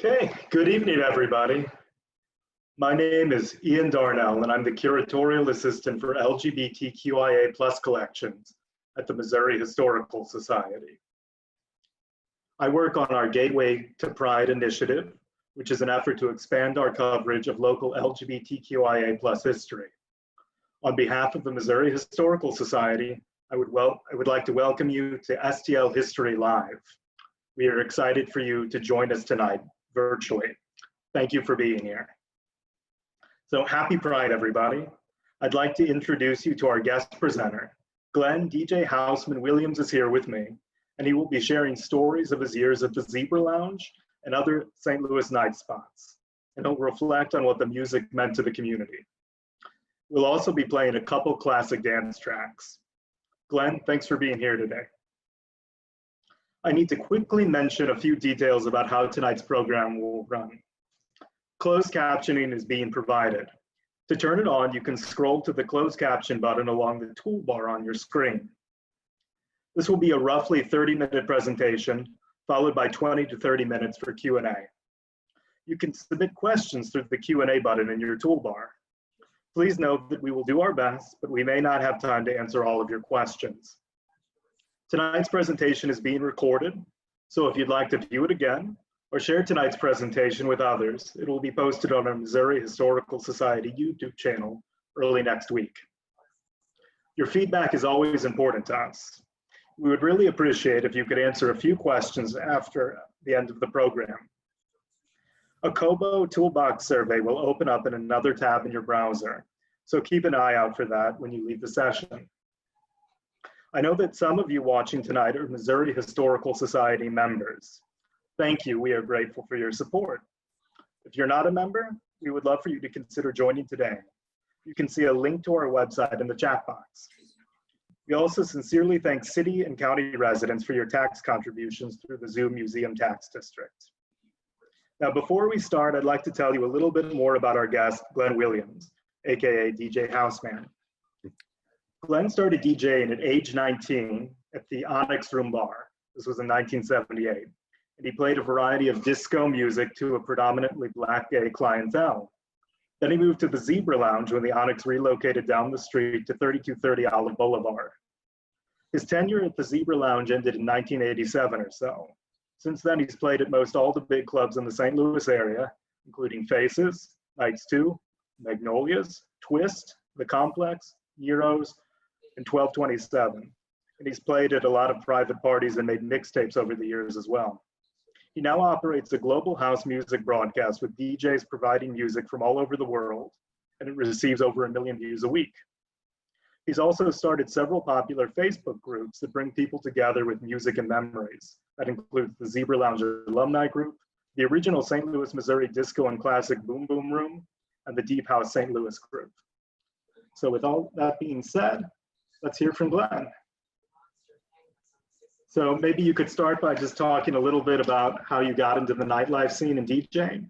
Okay, good evening, everybody. My name is Ian Darnell, and I'm the Curatorial Assistant for LGBTQIA plus collections at the Missouri Historical Society. I work on our Gateway to Pride initiative, which is an effort to expand our coverage of local LGBTQIA plus history. On behalf of the Missouri Historical Society, I would like to welcome you to STL History Live. We are excited for you to join us tonight virtually. Thank you for being here. So happy Pride, everybody. I'd like to introduce you to our guest presenter. Glenn DJ Houseman Williams is here with me, and he will be sharing stories of his years at the Zebra Lounge and other St. Louis night spots, and he'll reflect on what the music meant to the community. We'll also be playing a couple classic dance tracks. Glenn, thanks for being here today. I need to quickly mention a few details about how tonight's program will run. Closed captioning is being provided. To turn it on, you can scroll to the closed caption button along the toolbar on your screen. This will be a roughly 30-minute presentation, followed by 20 to 30 minutes for Q&A. You can submit questions through the Q&A button in your toolbar. Please note that we will do our best, but we may not have time to answer all of your questions. Tonight's presentation is being recorded, so if you'd like to view it again or share tonight's presentation with others, it will be posted on our Missouri Historical Society YouTube channel early next week. Your feedback is always important to us. We would really appreciate if you could answer a few questions after the end of the program. A Kobo Toolbox survey will open up in another tab in your browser, so keep an eye out for that when you leave the session. I know that some of you watching tonight are Missouri Historical Society members. Thank you, we are grateful for your support. If you're not a member, we would love for you to consider joining today. You can see a link to our website in the chat box. We also sincerely thank city and county residents for your tax contributions through the Zoom Museum Tax District. Now, before we start, I'd like to tell you a little bit more about our guest, Glenn Williams, AKA DJ Houseman. Glenn started DJing at age 19 at the Onyx Room Bar. This was in 1978. And he played a variety of disco music to a predominantly Black gay clientele. Then he moved to the Zebra Lounge when the Onyx relocated down the street to 3230 Olive Boulevard. His tenure at the Zebra Lounge ended in 1987 or so. Since then, he's played at most all the big clubs in the St. Louis area, including Faces, Nights 2, Magnolias, Twist, The Complex, Nero's, and 1227. And he's played at a lot of private parties and made mixtapes over the years as well. He now operates a global house music broadcast with DJs providing music from all over the world, and it receives over 1 million views a week. He's also started several popular Facebook groups that bring people together with music and memories. That includes the Zebra Lounge Alumni Group, the original St. Louis, Missouri Disco and Classic Boom Boom Room, and the Deep House St. Louis Group. So with all that being said, let's hear from Glenn. So maybe you could start by just talking a little bit about how you got into the nightlife scene and DJing.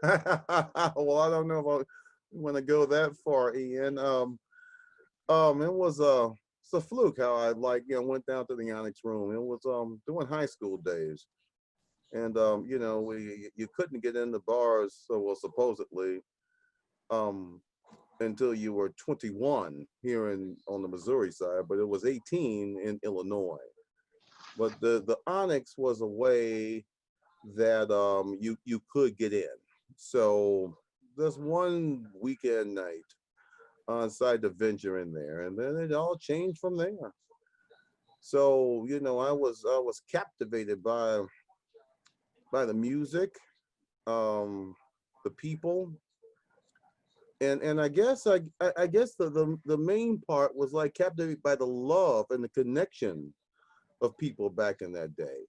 Well, I don't know if I want to go that far, Ian. It was it's a fluke how I went down to the Onyx Room. It was during high school days, and you couldn't get in the bars, so well supposedly, until you were 21 here on the Missouri side, but it was 18 in Illinois. But the Onyx was a way that you could get in. So there's one weekend night I decided to venture in there, and then it all changed from there. So I was captivated by the music, the people, and I guess the main part was like captivated by the love and the connection of people back in that day.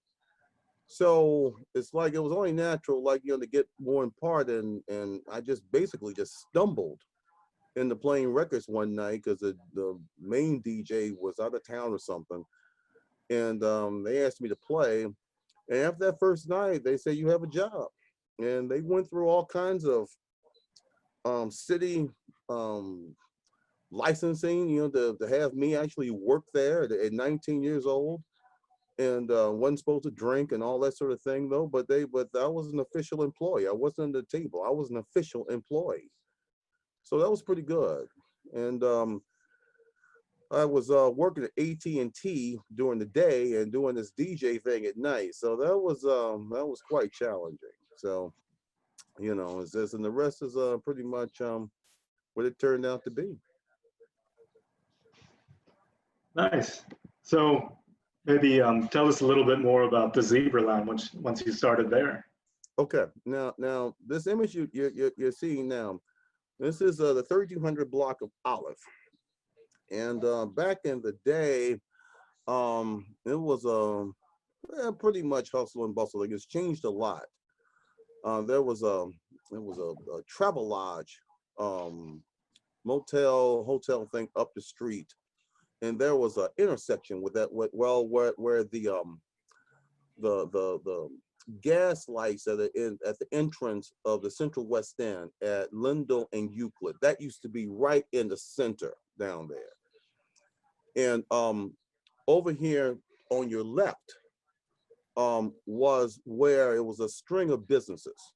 So it's like it was only natural, to get more in part, and I just basically stumbled into playing records one night because the main DJ was out of town or something, and they asked me to play. And after that first night, they said, "You have a job," and they went through all kinds of city licensing, to have me actually work there at 19 years old. and wasn't supposed to drink and all that sort of thing though. But I was an official employee. I wasn't at the table. I was an official employee. So that was pretty good. And I was working at AT&T during the day and doing this DJ thing at night. So that was quite challenging. So, you know, it's this, and the rest is pretty much what it turned out to be. Nice. So maybe tell us a little bit more about the Zebra Lounge once you started there. Okay, now this image you're seeing now, this is the 3200 block of Olive, and back in the day, it was pretty much hustle and bustle. Like, it's changed a lot. There was a travel lodge, motel, hotel thing up the street, and there was an intersection with that. Where the gas lights at the entrance of the Central West End at Lindell and Euclid. That used to be right in the center down there. And over here on your left was where it was a string of businesses.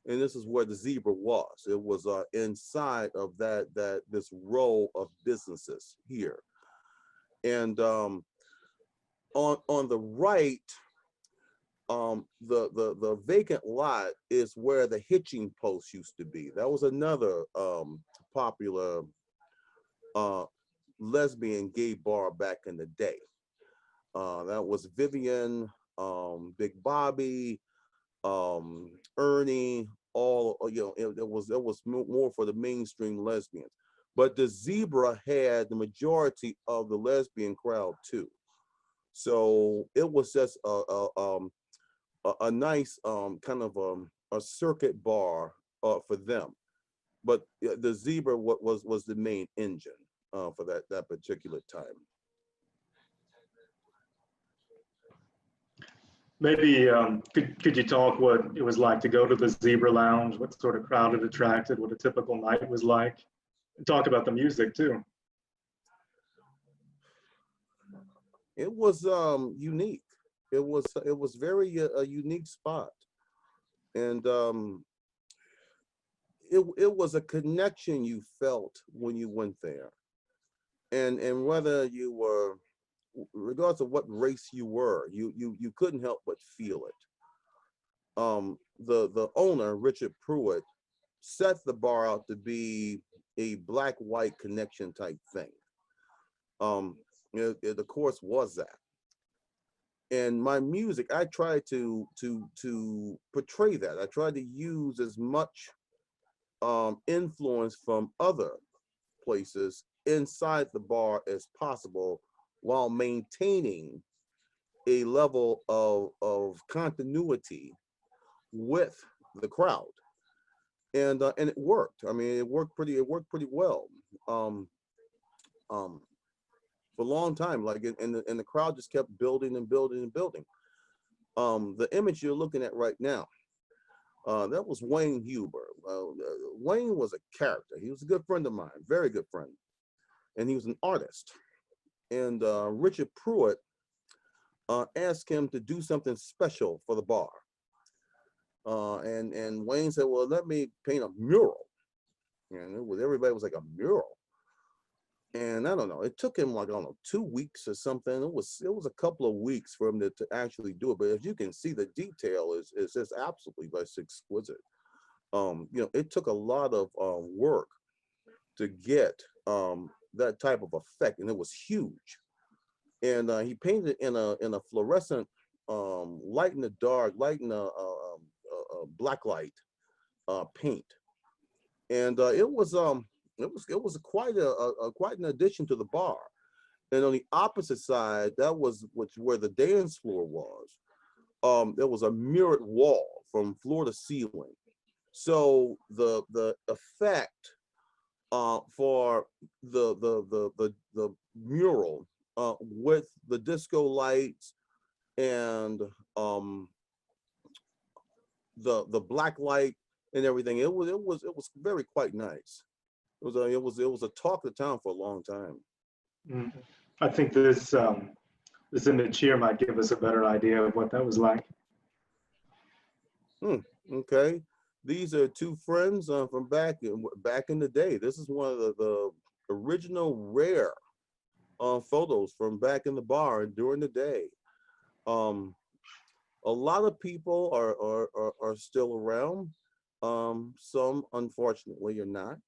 And this is where the Zebra was. It was inside of this row of businesses here. And on the right, the vacant lot is where the hitching post used to be. That was another popular lesbian gay bar back in the day. That was Vivian, Big Bobby, Ernie, all, you know, it was more for the mainstream lesbians. But the Zebra had the majority of the lesbian crowd too. So it was just a nice kind of a circuit bar for them. But the Zebra was the main engine for that particular time. Maybe could you talk what it was like to go to the Zebra Lounge, what sort of crowd it attracted, what a typical night was like, and talk about the music too. It was unique. It was very a unique spot, and it was a connection you felt when you went there, and whether you were, regardless of what race you were, you couldn't help but feel it. The owner, Richard Pruitt, set the bar out to be a black-white connection type thing. It of course was that. And my music, I tried to portray that. I tried to use as much influence from other places inside the bar as possible, while maintaining a level of continuity with the crowd, and it worked. I mean, it worked pretty well. For a long time, like, and the crowd just kept building and building and building. The image you're looking at right now, that was Wayne Huber. Wayne was a character. He was a good friend of mine, very good friend, and he was an artist. And Richard Pruitt asked him to do something special for the bar. And Wayne said, "Well, let me paint a mural." And everybody was like, "A mural?" And I don't know, it took him like, I don't know, 2 weeks or something. It was a couple of weeks for him to actually do it. But as you can see, the detail is just absolutely just exquisite. You know, it took a lot of work to get that type of effect, and it was huge. And he painted in a fluorescent, light in the dark, light in a black light paint, and it was quite an addition to the bar. And on the opposite side, that was where the dance floor was. There was a mirrored wall from floor to ceiling. So the effect for the mural with the disco lights and the black light and everything, it was very quite nice. It was a talk of the town for a long time. I think this This image here might give us a better idea of what that was like. Okay, these are two friends from back in the day. This is one of the original rare photos from back in the bar during the day. Um, a lot of people are still around. Some unfortunately are not.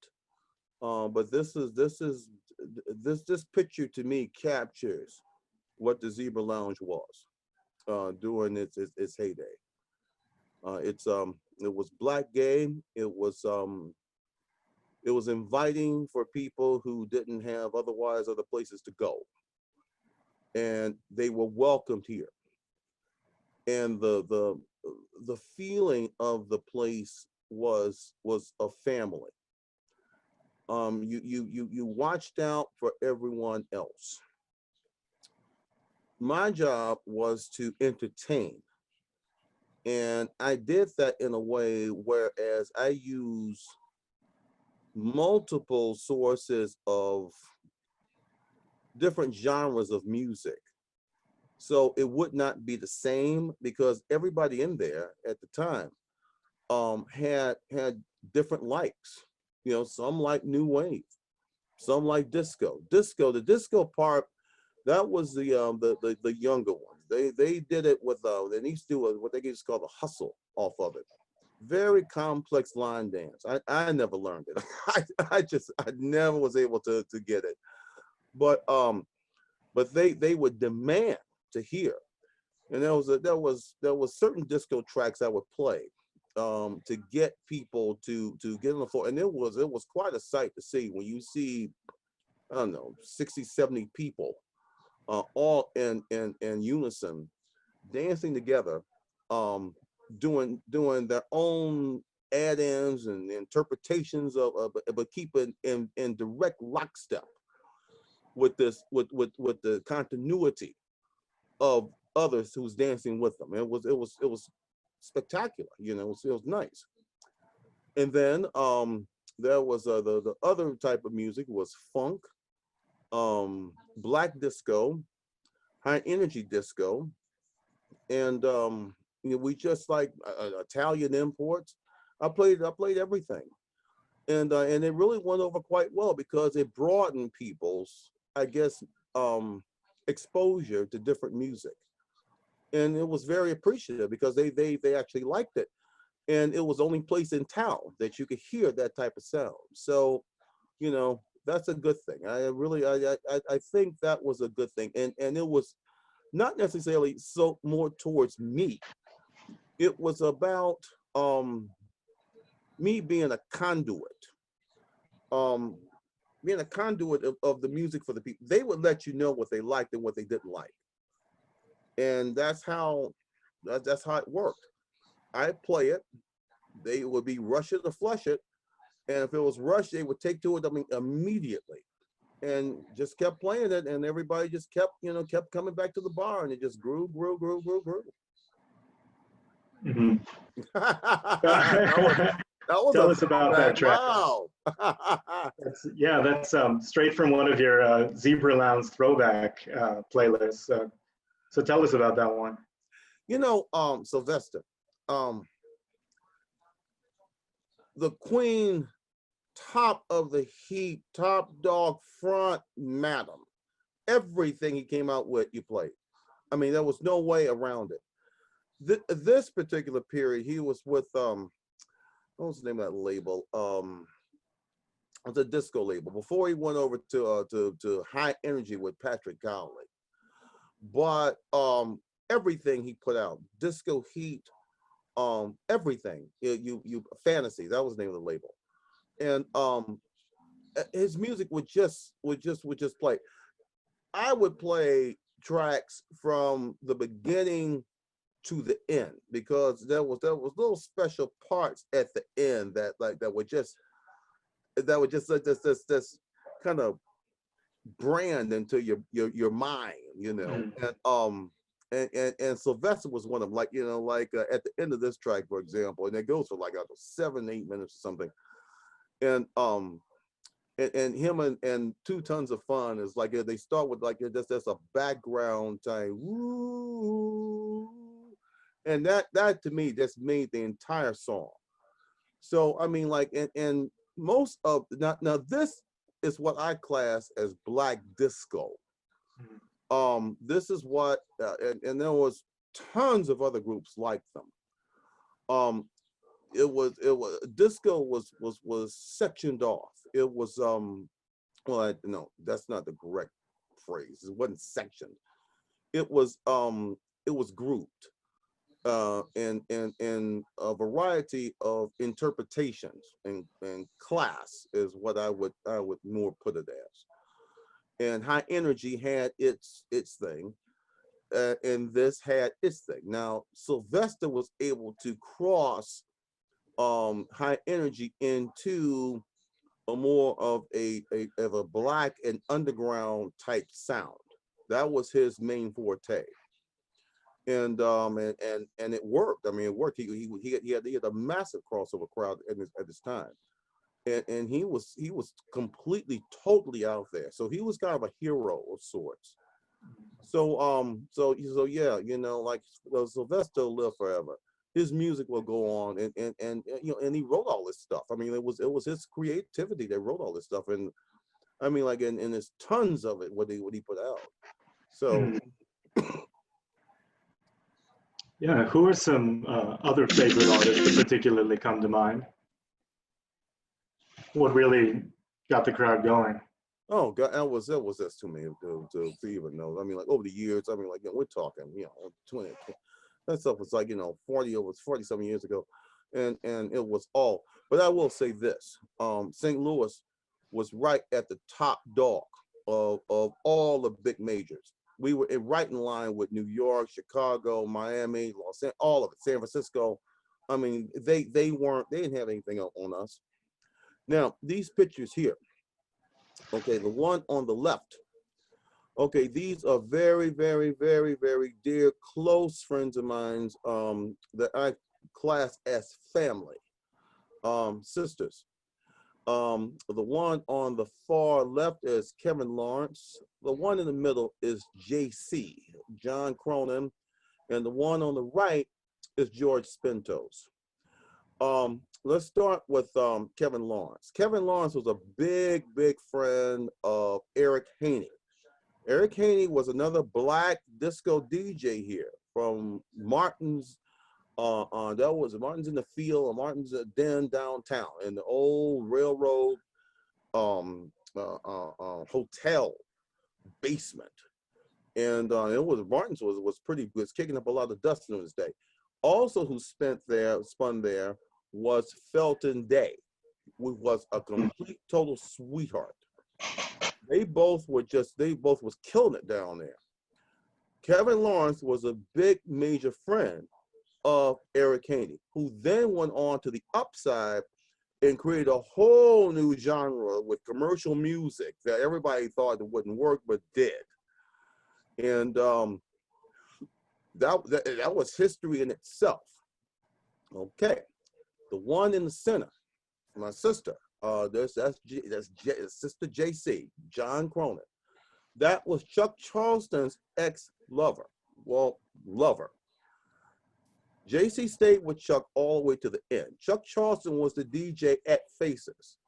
But this picture to me captures what the Zebra Lounge was during its heyday. It was black gay. It was inviting for people who didn't have otherwise other places to go, and they were welcomed here. And the feeling of the place was a family. You watched out for everyone else. My job was to entertain. And I did that in a way whereas I use multiple sources of different genres of music. So it would not be the same because everybody in there at the time had different likes. You know, some like new wave, some like disco. The disco part, that was the younger ones. They did it with they used to do what they used to call the hustle off of it. Very complex line dance. I never learned it. I never was able to get it. But they would demand to hear. And there was certain disco tracks I would play to get people to get on the floor. And it was quite a sight to see when you see, I don't know, 60, 70 people all in unison, dancing together, doing their own add-ins and interpretations but keeping in direct lockstep with the continuity of others who's dancing with them. It was spectacular, you know. It was nice. And then there was the other type of music was funk, black disco, high energy disco, and you know, we just like Italian imports. I played everything, and it really went over quite well because it broadened people's, I guess, exposure to different music, and it was very appreciative because they actually liked it, and it was the only place in town that you could hear that type of sound. So, you know, that's a good thing. I think that was a good thing, and it was not necessarily so more towards me. It was about me being a conduit, um, being a conduit of the music for the people. They would let you know what they liked and what they didn't like, and that's how it worked. I play it. They would be rush it or flush it, and if it was rushed, they would take to it, I mean, immediately, and just kept playing it, and everybody just kept coming back to the bar, and it just grew. Mhm. that was Tell a us about that throwback. track. Wow. That's straight from one of your Zebra Lounge throwback playlists. So tell us about that one. You know, Sylvester, um, the Queen, top of the heap, top dog, front madam. Everything he came out with, you played. I mean, there was no way around it. This particular period, he was with what was the name of that label? It was a disco label before he went over to High Energy with Patrick Cowley. But everything he put out, Disco Heat, everything, you Fantasy, that was the name of the label, and his music would just play. I would play tracks from the beginning to the end because there was little special parts at the end that would just like this kind of brand into your mind, you know. And Sylvester was one of them, like, you know, like at the end of this track, for example, and it goes for like 7, 8 minutes or something, and and him and 2 Tons of Fun is like they start with like that's a background time, woo, and that to me just made the entire song. So I mean, like, and most of now this is what I class as black disco. This is what and there was tons of other groups like them. Um, it was disco was sectioned off. It was well, no, that's not the correct phrase. It wasn't sectioned. It was grouped in a variety of interpretations, and class is what I would more put it as. And High Energy had its thing, and this had its thing. Now Sylvester was able to cross High Energy into a more of a black and underground type sound. That was his main forte, and it worked. I mean, it worked. He had a massive crossover crowd at this time, and he was completely totally out there. So he was kind of a hero of sorts. So yeah, like Sylvester lived forever. His music will go on, and he wrote all this stuff. I mean, it was his creativity that wrote all this stuff, and I mean, like, and there's tons of it what he put out. So Yeah, who are some other favorite artists that particularly come to mind? What really got the crowd going? oh god, that was just too many to even know. I mean, like over the years, I mean, like we're talking, 20, that stuff was like 40 years ago, and it was all. But I will say this: St. Louis was right at the top dog of all the big majors. We were right in line with New York, Chicago, Miami, Los Angeles, all of it, San Francisco. I mean, they didn't have anything on us. Now these pictures here, okay, the one on the left. Okay, these are very, very, very, very dear, close friends of mine that I class as family, sisters. The one on the far left is Kevin Lawrence. The one in the middle is JC, John Cronin, and the one on the right is George Spintos. Let's start with Kevin Lawrence. Kevin Lawrence was a big, big friend of Eric Haney. Eric Haney was another black disco DJ here from Martin's. That was Martin's in the Field, or Martin's Den downtown in the old railroad hotel basement. And it was Martin's was pretty good, kicking up a lot of dust in his day. Also, who spun there was Felton Day, who was a complete total sweetheart. They both was killing it down there. Kevin Lawrence was a big major friend of Eric Haney, who then went on to the upside and created a whole new genre with commercial music that everybody thought it wouldn't work, but did. And that was history in itself. Okay, the one in the center, my sister, that's Sister JC, John Cronin. That was Chuck Charleston's ex-lover. Well, lover. JC stayed with Chuck all the way to the end. Chuck Charleston was the DJ at Faces,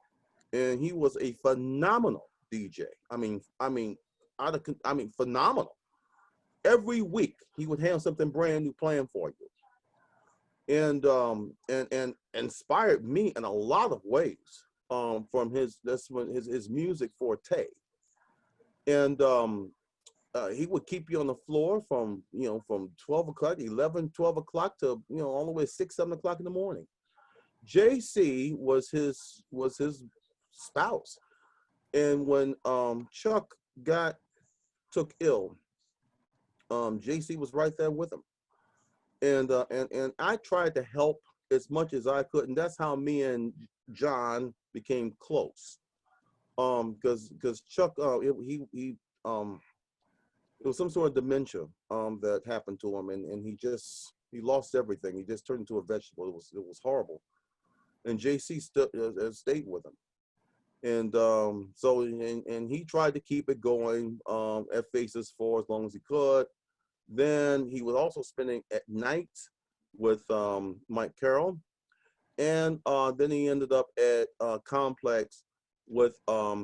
and he was a phenomenal DJ. I mean, phenomenal. Every week he would have something brand new playing for you. And inspired me in a lot of ways from his music forte. And he would keep you on the floor from 12 o'clock, 11, 12 o'clock to all the way 6, 7 o'clock in the morning. JC was his spouse, and when Chuck took ill, JC was right there with him. And I tried to help as much as I could, and that's how me and John became close. Because Chuck, it was some sort of dementia that happened to him, and he lost everything. He just turned into a vegetable. It was horrible. And JC stayed with him. And and he tried to keep it going at Faces for as long as he could. Then he was also spending at night with Mike Carroll, and then he ended up at Complex with White.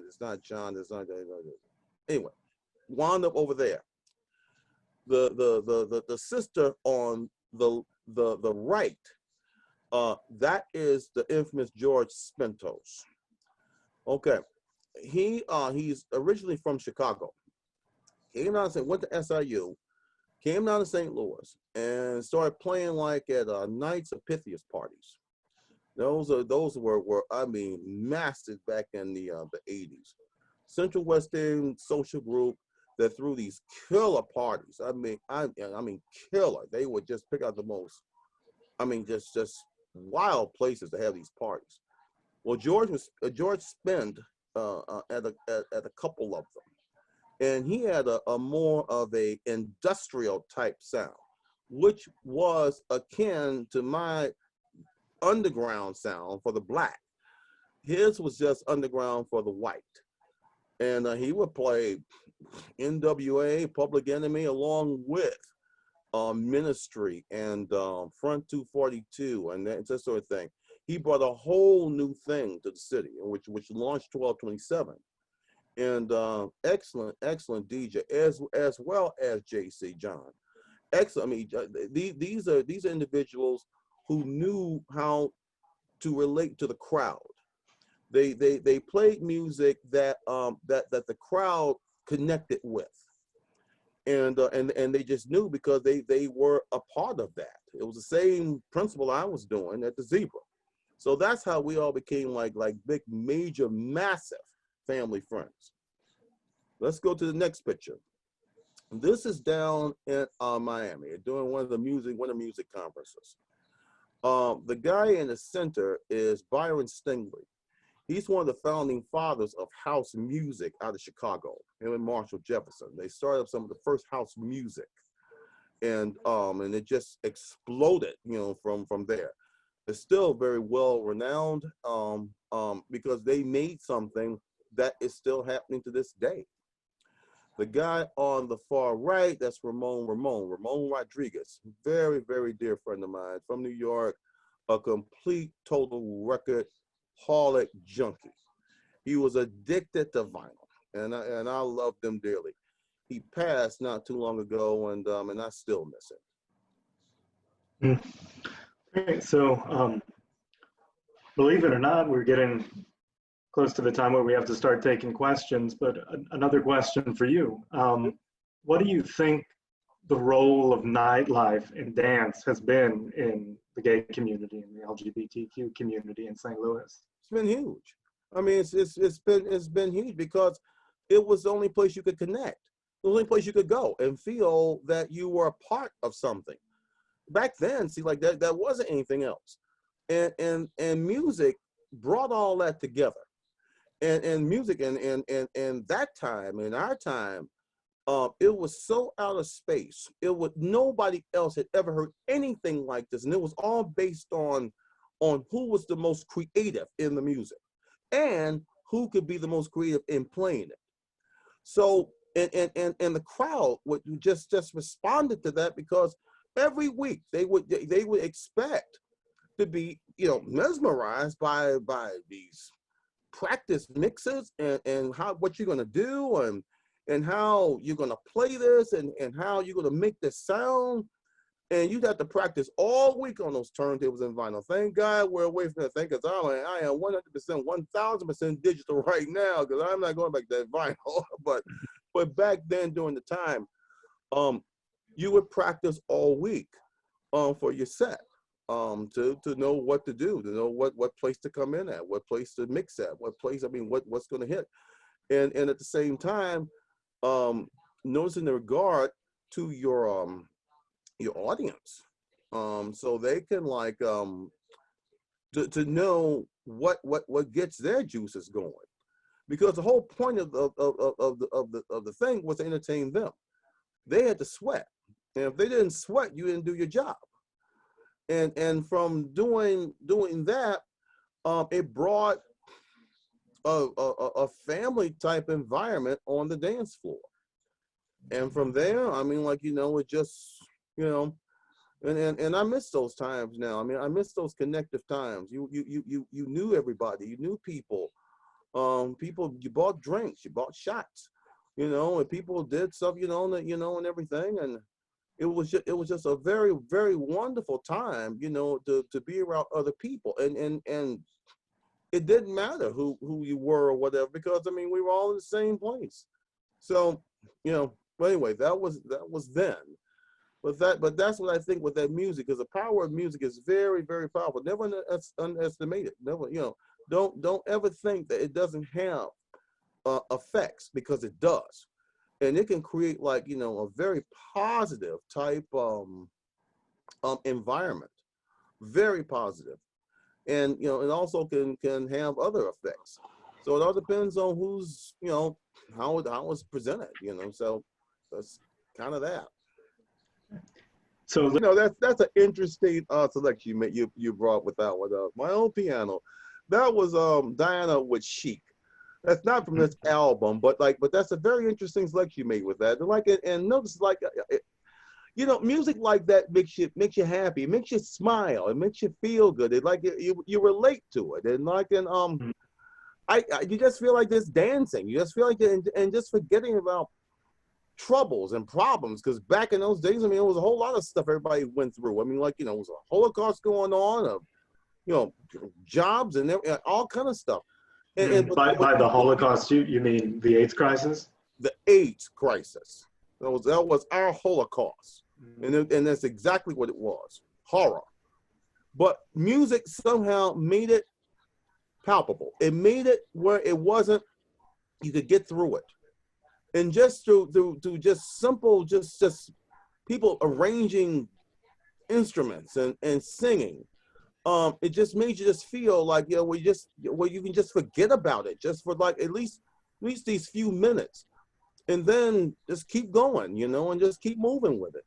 It's not John. It's not. Anyway, wound up over there. The sister on the right, that is the infamous George Spentos. Okay, he's originally from Chicago. Came down and went to SIU, came down to St. Louis, and started playing like at Knights of Pythias parties. Those were I mean massive back in the 80s. Central West End social group that threw these killer parties. I mean killer. They would just pick out the most, I mean just wild places to have these parties. Well, George spent at a couple of them, and he had a more of a industrial type sound, which was akin to my underground sound for the black. His was just underground for the white. And he would play NWA, Public Enemy, along with Ministry and Front 242 and that sort of thing. He brought a whole new thing to the city, which launched 1227. And excellent DJ, as well as JC John. Excellent. I mean, these are individuals who knew how to relate to the crowd. They played music that that the crowd connected with, and they just knew because they were a part of that. It was the same principle I was doing at the Zebra, so that's how we all became like big, major, massive family friends. Let's go to the next picture. This is down in Miami, doing one of the music conferences. The guy in the center is Byron Stingley. He's one of the founding fathers of house music out of Chicago, him and Marshall Jefferson. They started up some of the first house music, and it just exploded, you know, from there. It's still very well renowned because they made something that is still happening to this day. The guy on the far right, that's Ramon Rodriguez, very, very dear friend of mine from New York, a complete total record holic junkie. He was addicted to vinyl, and I loved him dearly. He passed not too long ago, and I still miss him. Okay, so believe it or not, we're getting close to the time where we have to start taking questions, but another question for you. What do you think the role of nightlife and dance has been in the gay community and the LGBTQ community in St. Louis? It's been huge. I mean, it's been huge because it was the only place you could connect, the only place you could go and feel that you were a part of something. Back then, see, like that wasn't anything else, and music brought all that together. And music and that time, in our time, it was so out of space. Nobody else had ever heard anything like this, and it was all based on who was the most creative in the music and who could be the most creative in playing it. So and the crowd would just responded to that because every week they would expect to be, you know, mesmerized by these practice mixes and what you're gonna do and how you're gonna play this and how you're gonna make this sound. And you'd have to practice all week on those turntables and vinyl. Thank God we're away from that thing, because I am 100%, 1,000% digital right now, because I'm not going back to that vinyl. but back then during the time, you would practice all week for your set. To know what to do, to know what place to come in at, what place to mix at, what place, I mean, what's going to hit. And at the same time, noticing the regard to your audience, so they can like to know what gets their juices going, because the whole point of the thing was to entertain them. They had to sweat, and if they didn't sweat, you didn't do your job. and from doing that, it brought a family type environment on the dance floor. And from there, I mean, like, it just, you know, and I miss those times now. I mean, I miss those connective times. You knew everybody, you knew people. People, you bought drinks, you bought shots, and people did stuff, and everything. And it was just a very, very wonderful time, to be around other people. And it didn't matter who you were or whatever, because I mean, we were all in the same place. So, but anyway, that was then. But that's what I think with that music, because the power of music is very, very powerful. Never underestimate it. Never, don't ever think that it doesn't have effects, because it does. And it can create, like, a very positive type environment, very positive. And it also can have other effects. So it all depends on who's, how it's presented, so that's kind of that. So That's an interesting selection you brought with that one. My Own Piano, that was Diana with Chic. That's not from this album, but that's a very interesting selection you made with that. And notice, music like that makes you happy, it makes you smile, it makes you feel good. It you relate to it, and you just feel like this dancing. You just feel like and just forgetting about troubles and problems, because back in those days, I mean, it was a whole lot of stuff everybody went through. I mean, it was a Holocaust going on, jobs and all kind of stuff. by the Holocaust, you mean the AIDS crisis? The AIDS crisis. That was our Holocaust, and that's exactly what it was, horror. But music somehow made it palpable. It made it where it wasn't. You could get through it. And just through just simple, just people arranging instruments and singing, it just made you just feel like, you can just forget about it just for at least these few minutes, and then just keep going, and just keep moving with it.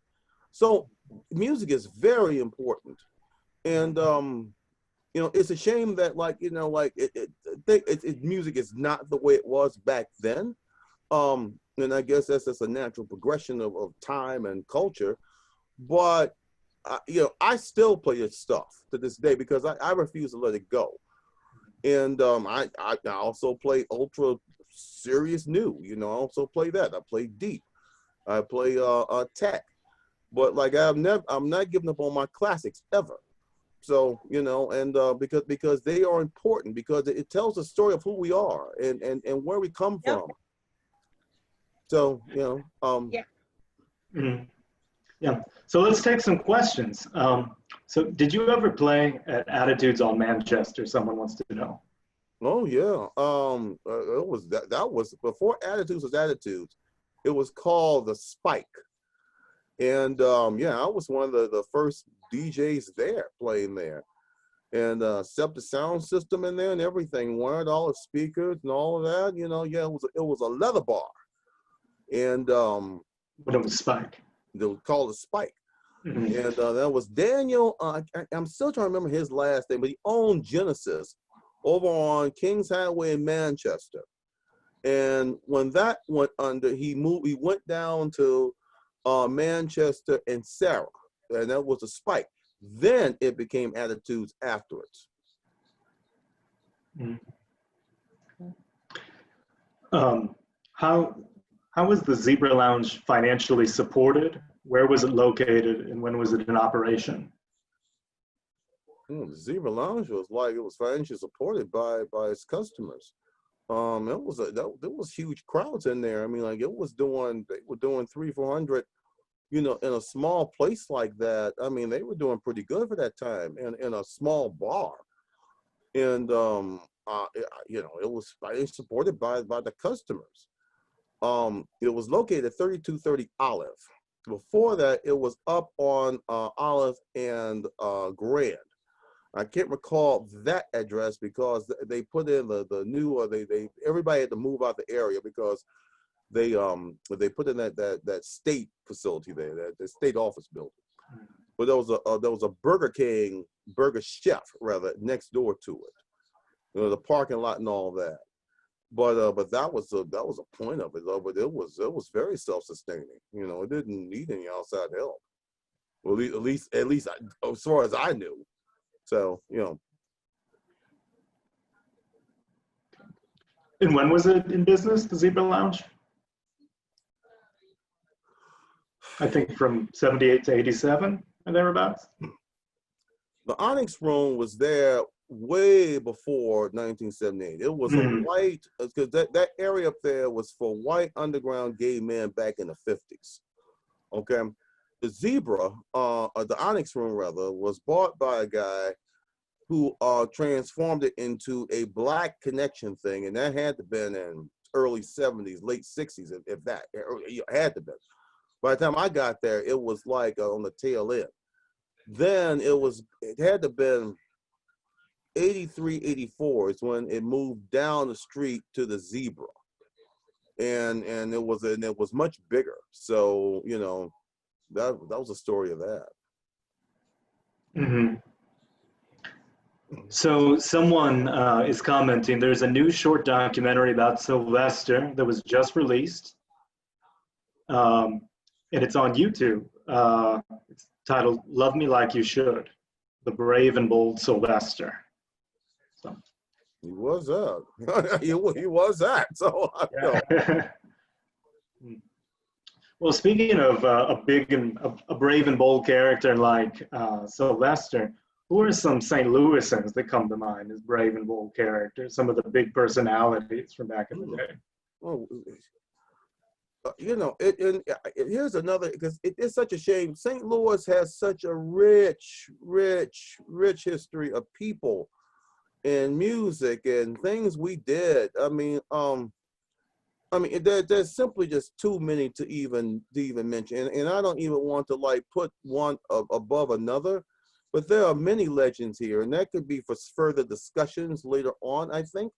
So music is very important, and it's a shame that music is not the way it was back then. And I guess that's just a natural progression of time and culture. But, I still play this stuff to this day, because I refuse to let it go. And I also play ultra serious new, I also play that. I play deep. I play tech. But I'm not giving up on my classics ever. So, and because they are important, because it tells the story of who we are and where we come from. So, Yeah. Yeah. So let's take some questions. So did you ever play at Attitudes on Manchester? Someone wants to know. Oh yeah. It was that was before Attitudes was Attitudes. It was called the Spike. And I was one of the first DJs there, playing there. And set the sound system in there and everything, wired all the speakers and all of that. It was a leather bar. And When it was Spike. they would call it Spike. And that was Daniel. I'm still trying to remember his last name, but he owned Genesis over on Kings Highway in Manchester. And when that went under, he went down to Manchester and Sarah, and that was a Spike. Then it became Attitudes afterwards. How was the Zebra Lounge financially supported? Where was it located, and when was it in operation? The Zebra Lounge was financially supported by its customers. There was huge crowds in there. I mean, they were doing 300-400, in a small place like that. I mean, they were doing pretty good for that time, in a small bar. And it was financially supported by the customers. It was located at 3230 Olive. Before that, it was up on Olive and Grand. I can't recall that address because they put in the new, or everybody had to move out the area because they put in that state facility there, that the state office building. but there was a Burger King, Burger Chef rather, next door to it. You know, the parking lot and all that. But that was a point of it though. But it was very self-sustaining. You know, it didn't need any outside help. Well, at least as far as I knew. So, you know. And when was it in business, the Zebra Lounge? I think from 78 to 87 or thereabouts. The Onyx Room was there way before 1978. It was a white, because that area up there was for white underground gay men back in the 50s. Okay. The Zebra, the Onyx Room rather, was bought by a guy who transformed it into a Black Connection thing, and that had to have been in early 70s, late 60s, if that, it had to be. By the time I got there, it was like on the tail end. Then it had to have been 83, 84 is when it moved down the street to the Zebra, and it was much bigger. So, you know, that was the story of that. Mm-hmm. So someone is commenting, there's a new short documentary about Sylvester that was just released, and it's on YouTube. It's titled "Love Me Like You Should," the brave and bold Sylvester. So. He was that. he was that. So, yeah. Well, speaking of a brave and bold character like Sylvester, who are some St. Louisans that come to mind as brave and bold characters? Some of the big personalities from back in the day. Well, you know, here's another, because it's such a shame. St. Louis has such a rich history of people and music and things we did. I mean, there's simply just too many to even mention, and I don't even want to like put one above another. But there are many legends here, and that could be for further discussions later on, I think.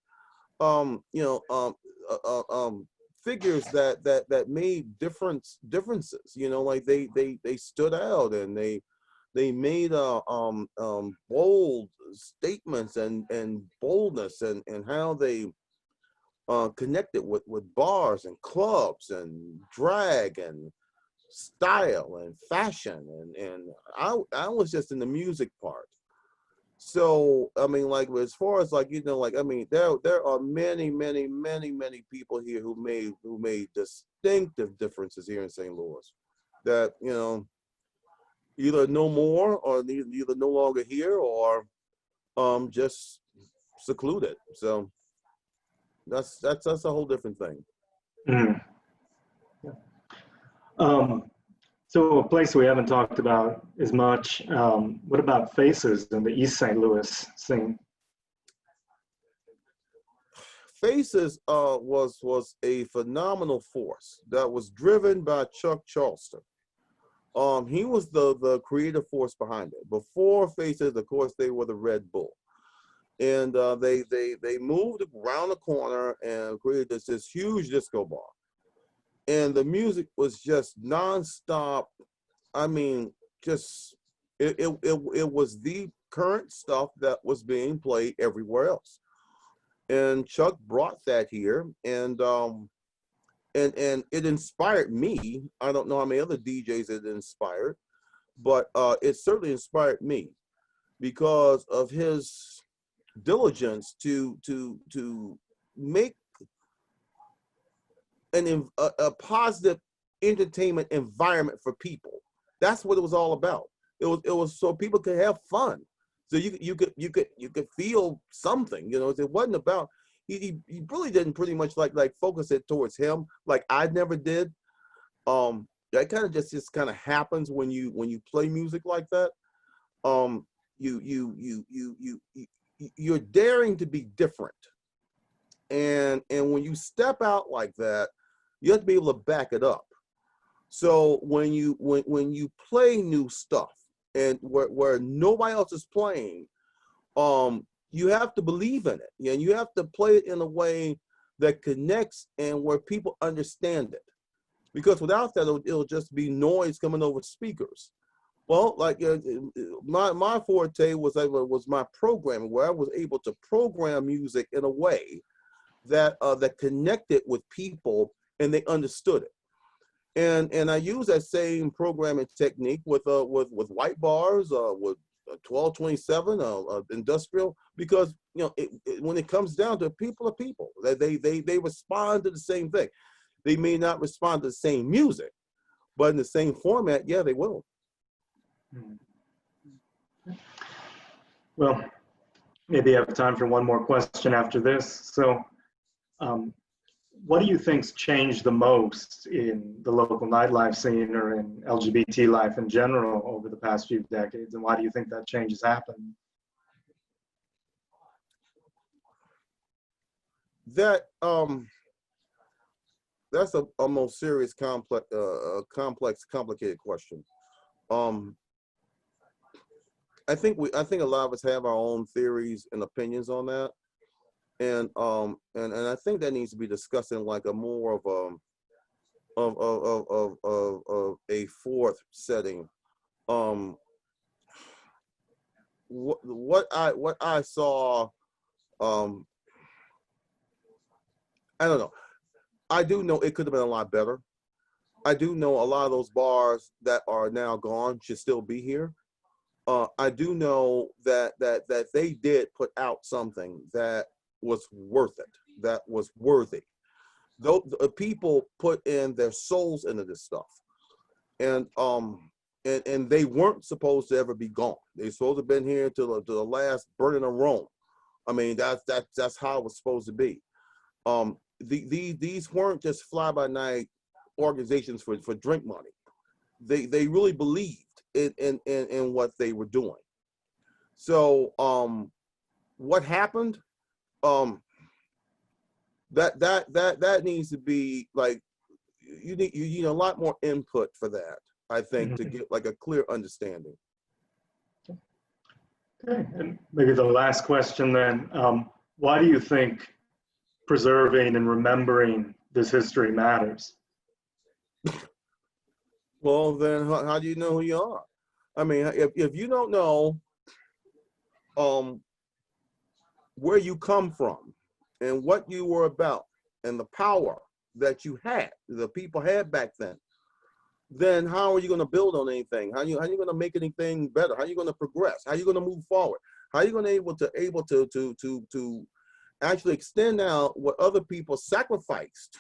Figures that made differences. You know, like they stood out, and they made bold statements and boldness, and how they connected with bars and clubs and drag and style and fashion, and I was just in the music part. So I mean, like, as far as, like, you know, like, I mean, there are many people here who made distinctive differences here in St. Louis that, you know, either no more, or either no longer here, or just secluded. So that's a whole different thing. Mm. So a place we haven't talked about as much, what about Faces in the East St. Louis scene? Faces was a phenomenal force that was driven by Chuck Charleston. He was the creative force behind it. Before Faces, of course, they were the Red Bull. And they moved around the corner and created this huge disco bar. And the music was just nonstop. I mean, just it was the current stuff that was being played everywhere else. And Chuck brought that here, and it inspired me. I don't know how many other DJs it inspired, but it certainly inspired me because of his diligence to make a positive entertainment environment for people. That's what it was all about. It was so people could have fun, so you could feel something. You know, it wasn't about, he really didn't pretty much like focus it towards him like I never did. That kind of just kind of happens when you play music like that. You're daring to be different, and when you step out like that, you have to be able to back it up. So when you play new stuff and where nobody else is playing, you have to believe in it, and you have to play it in a way that connects and where people understand it. Because without that, it'll just be noise coming over speakers. Well, like my forte was my programming, where I was able to program music in a way that that connected with people and they understood it. And I use that same programming technique with white bars, with 1227, industrial, because when it comes down to it, people are people. They respond to the same thing. They may not respond to the same music, but in the same format, yeah, they will. Well, maybe I have time for one more question after this. So, what do you think's changed the most in the local nightlife scene or in LGBT life in general over the past few decades, and why do you think that change has happened? That's a most serious, complicated question. I think a lot of us have our own theories and opinions on that, and I think that needs to be discussed in like a more of a fourth setting. What I saw, I don't know. I do know it could have been a lot better. I do know a lot of those bars that are now gone should still be here. I do know that they did put out something that was worth it, that was worthy. Though the people put in their souls into this stuff, and they weren't supposed to ever be gone. They supposed to have been here to the last burning of Rome. I mean, that's how it was supposed to be. These weren't just fly by night organizations for drink money. They really believed in what they were doing. So what happened? That needs to be like, you need a lot more input for that, I think, to get like a clear understanding. Okay, and maybe the last question then, why do you think preserving and remembering this history matters? Well, then how do you know who you are? I mean, if you don't know where you come from and what you were about and the power that you had, the people had back then how are you going to build on anything? How are you going to make anything better? How are you going to progress? How are you going to move forward? How are you going to able to actually extend out what other people sacrificed,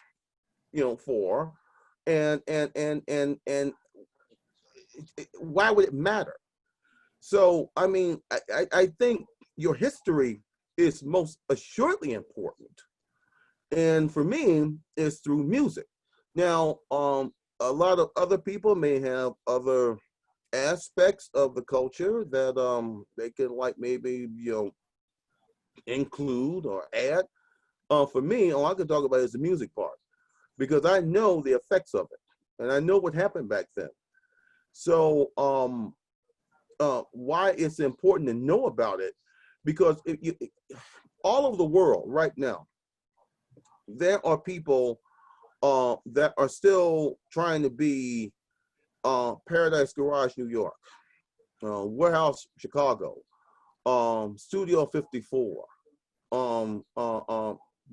for, and why would it matter? So, I mean, I think your history is most assuredly important. And for me, it's through music. Now, a lot of other people may have other aspects of the culture that they can like maybe, include or add. For me, all I can talk about is the music part, because I know the effects of it and I know what happened back then. So why it's important to know about it, because all over the world right now, there are people that are still trying to be Paradise Garage, New York, Warehouse, Chicago, Studio 54,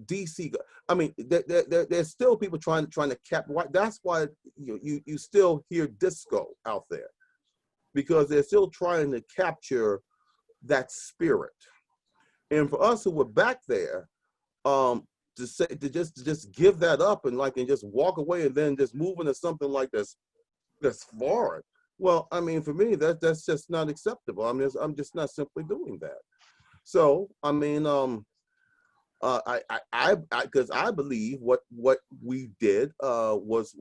DC. I mean, there's still people trying to cap. That's why you still hear disco out there, because they're still trying to capture that spirit. And for us who were back there, to just give that up and just walk away and then just move into something like this that's foreign. Well, I mean, for me, that's just not acceptable. I'm just not simply doing that. So, I mean, because I believe what we did was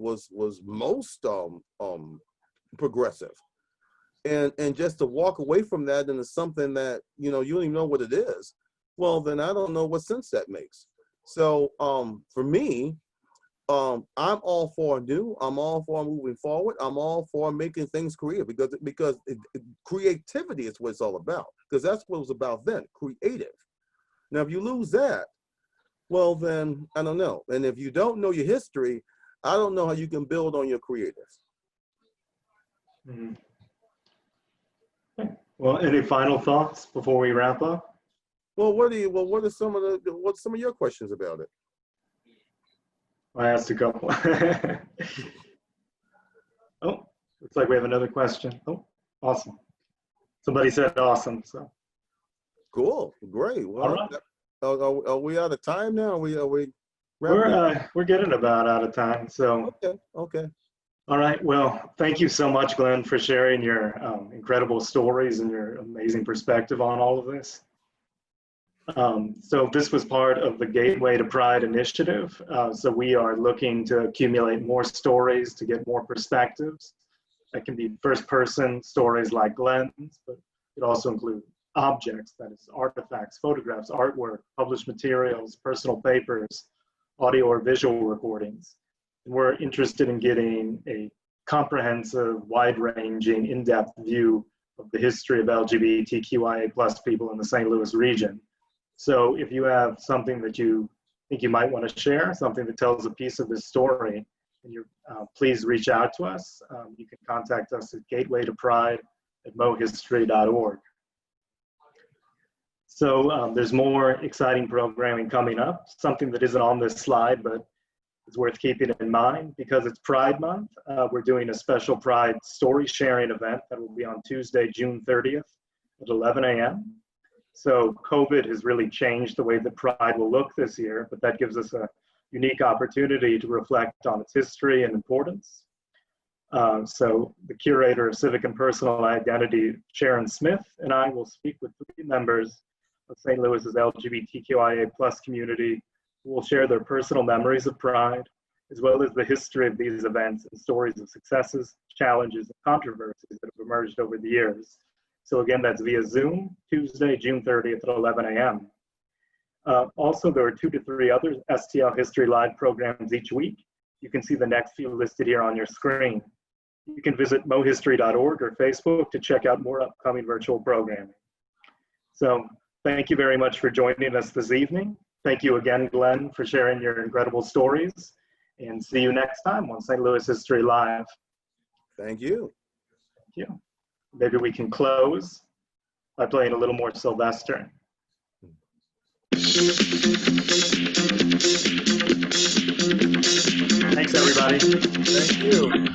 most progressive, and just to walk away from that into something that you don't even know what it is, well, then I don't know what sense that makes. So for me, I'm all for new. I'm all for moving forward. I'm all for making things creative, because creativity is what it's all about. Because that's what it was about then, creative. Now, if you lose that, well, then I don't know. And if you don't know your history, I don't know how you can build on your creative. Well, any final thoughts before we wrap up? Well, what's some of your questions about it? I asked a couple. Oh, looks like we have another question. Oh, awesome. Somebody said awesome, so. Cool, great. All Well, right. are we out of time now? Are we wrapping up? We're getting about out of time, so. Okay, okay. All right, well, thank you so much, Glenn, for sharing your incredible stories and your amazing perspective on all of this. So this was part of the Gateway to Pride initiative. So we are looking to accumulate more stories to get more perspectives. That can be first-person stories like Glenn's, but it also include objects, that is artifacts, photographs, artwork, published materials, personal papers, audio or visual recordings. And we're interested in getting a comprehensive, wide-ranging, in-depth view of the history of LGBTQIA+ people in the St. Louis region. So if you have something that you think you might want to share, something that tells a piece of this story, and please reach out to us. You can contact us at gatewaytopride@mohistory.org. So there's more exciting programming coming up, something that isn't on this slide, but it's worth keeping in mind because it's Pride Month. We're doing a special Pride story sharing event that will be on Tuesday, June 30th at 11 a.m. So COVID has really changed the way that Pride will look this year, but that gives us a unique opportunity to reflect on its history and importance. So the curator of civic and personal identity, Sharon Smith, and I will speak with 3 members of St. Louis's LGBTQIA+ community who will share their personal memories of Pride, as well as the history of these events and stories of successes, challenges, and controversies that have emerged over the years. So again, that's via Zoom, Tuesday, June 30th at 11 a.m. Also, there are 2 to 3 other STL History Live programs each week. You can see the next few listed here on your screen. You can visit mohistory.org or Facebook to check out more upcoming virtual programming. So thank you very much for joining us this evening. Thank you again, Glenn, for sharing your incredible stories. And see you next time on St. Louis History Live. Thank you. Thank you. Maybe we can close by playing a little more Sylvester. Thanks, everybody. Thank you.